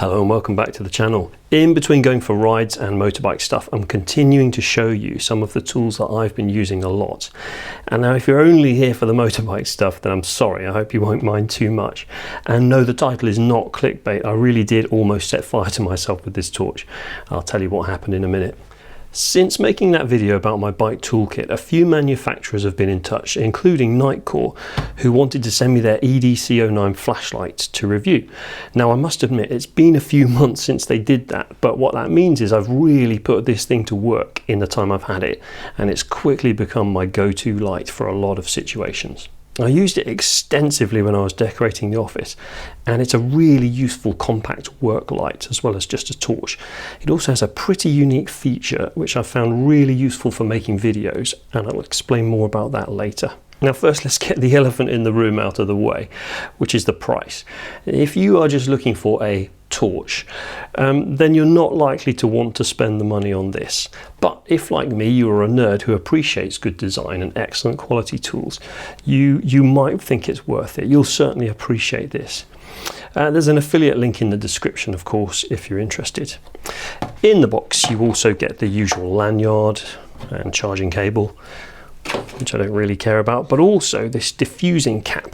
Hello and welcome back to the channel. In between going for rides and motorbike stuff, I'm continuing to show you some of the tools that I've been using a lot. And now if you're only here for the motorbike stuff, then I'm sorry, I hope you won't mind too much. And no, the title is not clickbait. I really did almost set fire to myself with this torch. I'll tell you what happened in a minute. Since making that video about my bike toolkit, a few manufacturers have been in touch, including Nitecore, who wanted to send me their EDC09 flashlight to review. Now I must admit, it's been a few months since they did that, but what that means is I've really put this thing to work in the time I've had it, and it's quickly become my go-to light for a lot of situations. I used it extensively when I was decorating the office, and it's a really useful compact work light as well as just a torch. It also has a pretty unique feature which I found really useful for making videos, and I'll explain more about that later. Now first, let's get the elephant in the room out of the way, which is the price. If you are just looking for a torch, then you're not likely to want to spend the money on this. But if, like me, you are a nerd who appreciates good design and excellent quality tools, you might think it's worth it. You'll certainly appreciate this. There's an affiliate link in the description, of course, if you're interested. In the box, you also get the usual lanyard and charging cable, which I don't really care about, but also this diffusing cap,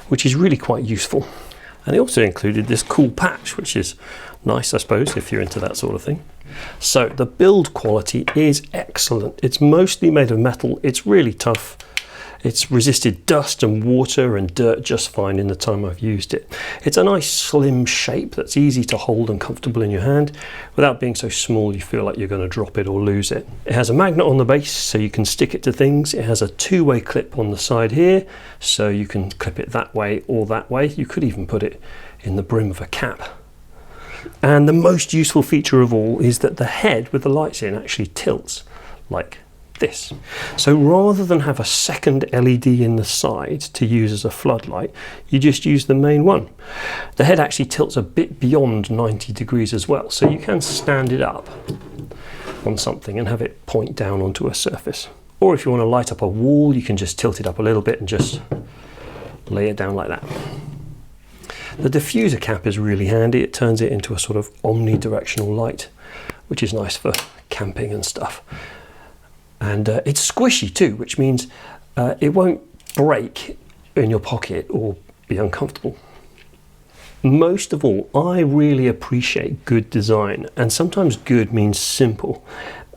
which is really quite useful. And it also included this cool patch, which is nice, I suppose, if you're into that sort of thing. So the build quality is excellent. It's mostly made of metal. It's really tough. It's resisted dust and water and dirt just fine in the time I've used it. It's a nice slim shape that's easy to hold and comfortable in your hand without being so small you feel like you're going to drop it or lose it. It has a magnet on the base so you can stick it to things. It has a two-way clip on the side here so you can clip it that way or that way. You could even put it in the brim of a cap. And the most useful feature of all is that the head with the lights in actually tilts like this. So rather than have a second LED in the side to use as a floodlight, you just use the main one. The head actually tilts a bit beyond 90 degrees as well, so you can stand it up on something and have it point down onto a surface. Or if you want to light up a wall, you can just tilt it up a little bit and just lay it down like that. The diffuser cap is really handy. It turns it into a sort of omnidirectional light, which is nice for camping and stuff. And it's squishy too, which means it won't break in your pocket or be uncomfortable. Most of all, I really appreciate good design, and sometimes good means simple.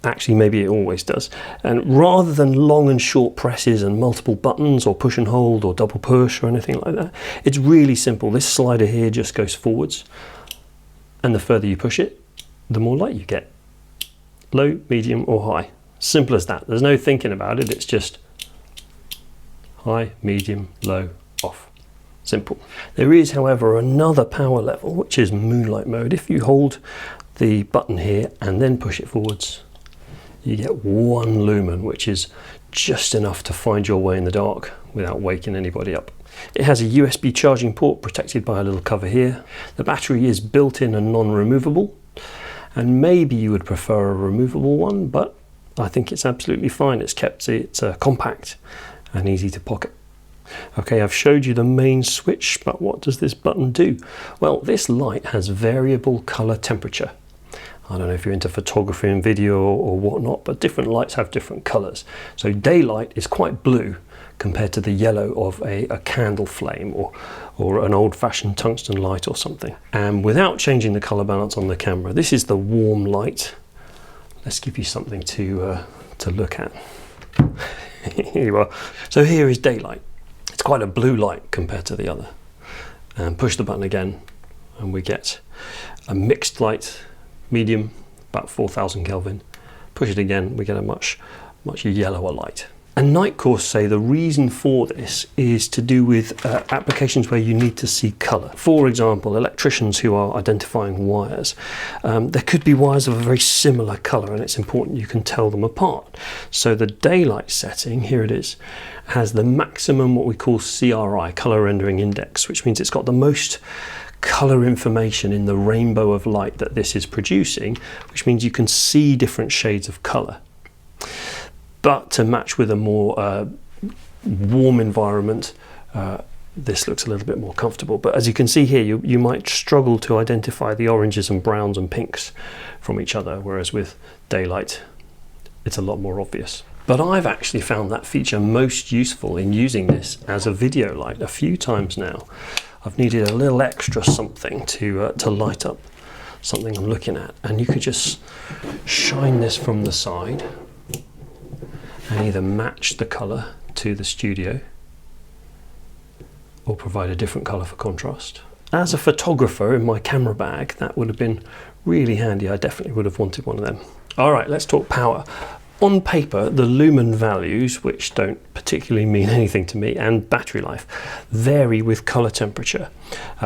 Actually, maybe it always does. And rather than long and short presses and multiple buttons or push and hold or double push or anything like that, it's really simple. This slider here just goes forwards, and the further you push it, the more light you get. Low, medium or high. Simple as that. There's no thinking about it. It's just high, medium, low, off. Simple. There is, however, another power level, which is moonlight mode. If you hold the button here and then push it forwards, you get 1 lumen, which is just enough to find your way in the dark without waking anybody up. It has a USB charging port protected by a little cover here. The battery is built-in and non-removable, and maybe you would prefer a removable one, but I think it's absolutely fine. It's compact and easy to pocket. Okay, I've showed you the main switch, but what does this button do? Well, this light has variable color temperature. I don't know if you're into photography and video or whatnot, but different lights have different colors. So daylight is quite blue compared to the yellow of a candle flame or an old-fashioned tungsten light or something. And without changing the color balance on the camera, this is the warm light. Let's give you something to look at. Here you are. So here is daylight. It's quite a blue light compared to the other. And push the button again, and we get a mixed light, medium, about 4000 Kelvin. Push it again, we get a much yellower light. And Nitecore say the reason for this is to do with applications where you need to see colour. For example, electricians who are identifying wires. There could be wires of a very similar colour, and it's important you can tell them apart. So the daylight setting, here it is, has the maximum what we call CRI, colour rendering index, which means it's got the most colour information in the rainbow of light that this is producing, which means you can see different shades of colour. But to match with a more warm environment, this looks a little bit more comfortable. But as you can see here, you might struggle to identify the oranges and browns and pinks from each other, whereas with daylight, it's a lot more obvious. But I've actually found that feature most useful in using this as a video light a few times now. I've needed a little extra something to light up something I'm looking at, and you could just shine this from the side and either match the colour to the studio or provide a different colour for contrast. As a photographer in my camera bag, that would have been really handy. I definitely would have wanted one of them. All right, let's talk power. On paper, the lumen values, which don't particularly mean anything to me, and battery life vary with colour temperature,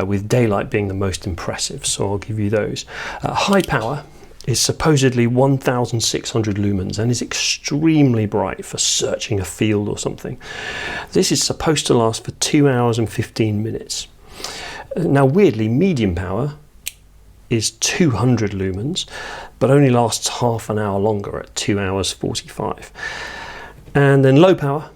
with daylight being the most impressive, so I'll give you those. High power is supposedly 1600 lumens and is extremely bright for searching a field or something. This is supposed to last for 2 hours and 15 minutes. Now weirdly, medium power is 200 lumens, but only lasts half an hour longer at 2 hours 45. And then low power,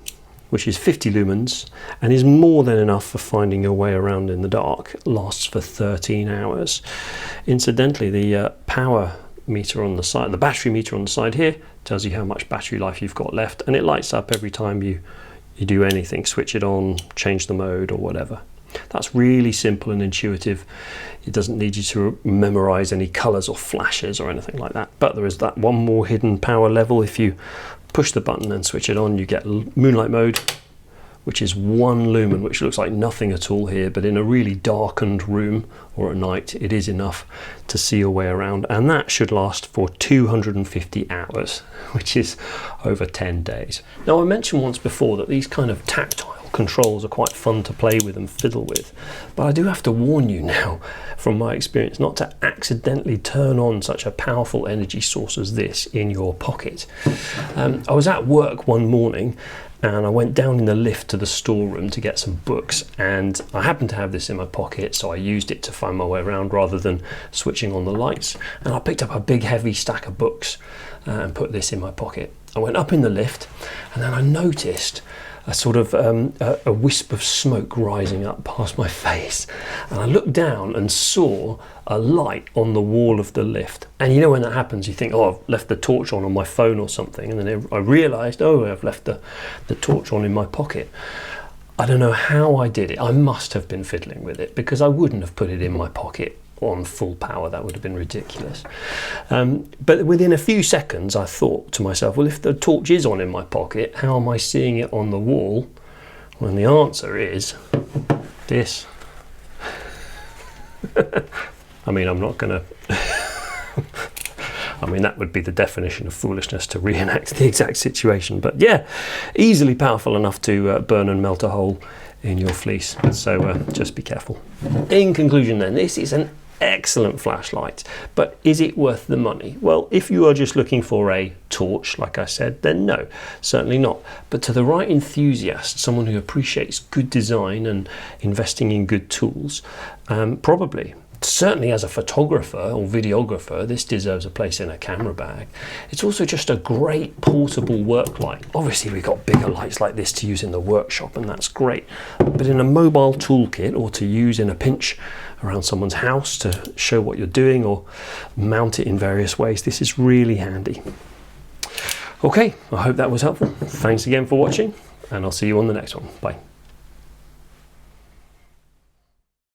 which is 50 lumens and is more than enough for finding your way around in the dark, lasts for 13 hours. Incidentally, the power meter on the side, the battery meter on the side here, tells you how much battery life you've got left, and it lights up every time you do anything, switch it on, change the mode or whatever. That's really simple and intuitive. It doesn't need you to memorize any colors or flashes or anything like that. But there is that one more hidden power level. If you push the button and switch it on, you get moonlight mode, which is 1 lumen, which looks like nothing at all here, but in a really darkened room or at night, it is enough to see your way around. And that should last for 250 hours, which is over 10 days. Now, I mentioned once before that these kind of tactile controls are quite fun to play with and fiddle with, but I do have to warn you now from my experience not to accidentally turn on such a powerful energy source as this in your pocket. I was at work one morning and I went down in the lift to the storeroom to get some books, and I happened to have this in my pocket, so I used it to find my way around rather than switching on the lights. And I picked up a big heavy stack of books and put this in my pocket. I went up in the lift and then I noticed a sort of a wisp of smoke rising up past my face, and I looked down and saw a light on the wall of the lift. And you know when that happens, you think, oh, I've left the torch on my phone or something, and then I realized, oh, I've left the torch on in my pocket. I don't know how I did it. I must have been fiddling with it, because I wouldn't have put it in my pocket on full power. That would have been ridiculous. But within a few seconds I thought to myself, well, if the torch is on in my pocket, how am I seeing it on the wall? Well, and the answer is this. I mean, I'm not gonna I mean, that would be the definition of foolishness to reenact the exact situation, but yeah, easily powerful enough to burn and melt a hole in your fleece, so just be careful. In conclusion then, this is an excellent flashlight, but is it worth the money? Well, if you are just looking for a torch, like I said, then no, certainly not. But to the right enthusiast, someone who appreciates good design and investing in good tools, probably. Certainly as a photographer or videographer, this deserves a place in a camera bag. It's also just a great portable work light. Obviously we've got bigger lights like this to use in the workshop, and that's great. But in a mobile toolkit, or to use in a pinch around someone's house to show what you're doing or mount it in various ways, this is really handy. Okay, I hope that was helpful. Thanks again for watching, and I'll see you on the next one. Bye.